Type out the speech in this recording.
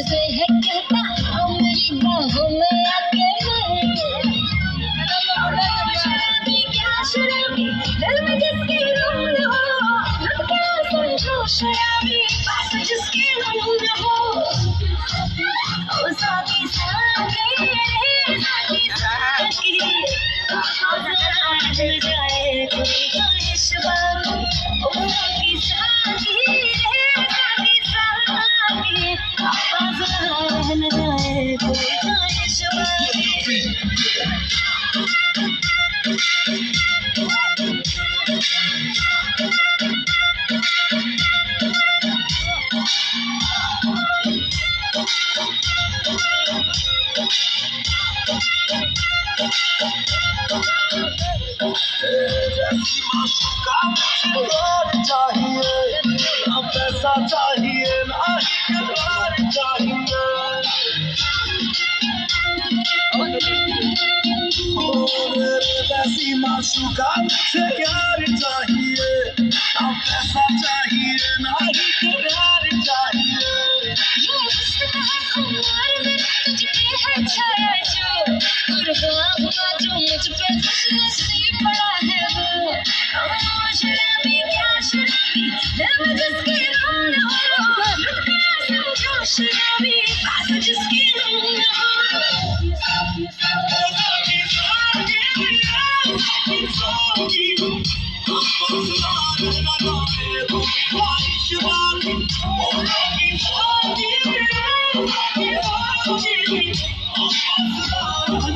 से है कहता हम मेरी बाहों में आके मर गया। शराबी क्या शराबी दिल में जिसकी रूह न हो, लुट के समझो शराबी पास जिसके रूह न हो। ओ साकी साकी रे साकी साकी, जाए कोई ख्वाहिश बाकी। ओ साकी साकी रे साकी साकी, न जाए कोई ख्वाहिश बाकी। चाहिए ना पैसा चाहिए ना ही प्यार चाहिए। वैसी माशूका से प्यार चाहिए ना पैसा चाहिए ना ही प्यार चाहिए। ये इश्क है खुमार में तुझ पे है छाया जो, कुर्बान हुआ जो मुझ पे नसीब पड़ा है वो। ओ शराबी क्या शराबी दिल में जिसकी रूह न हो, लुट के समझो शराबी पास जिसकी रूह न हो। साकी साकी,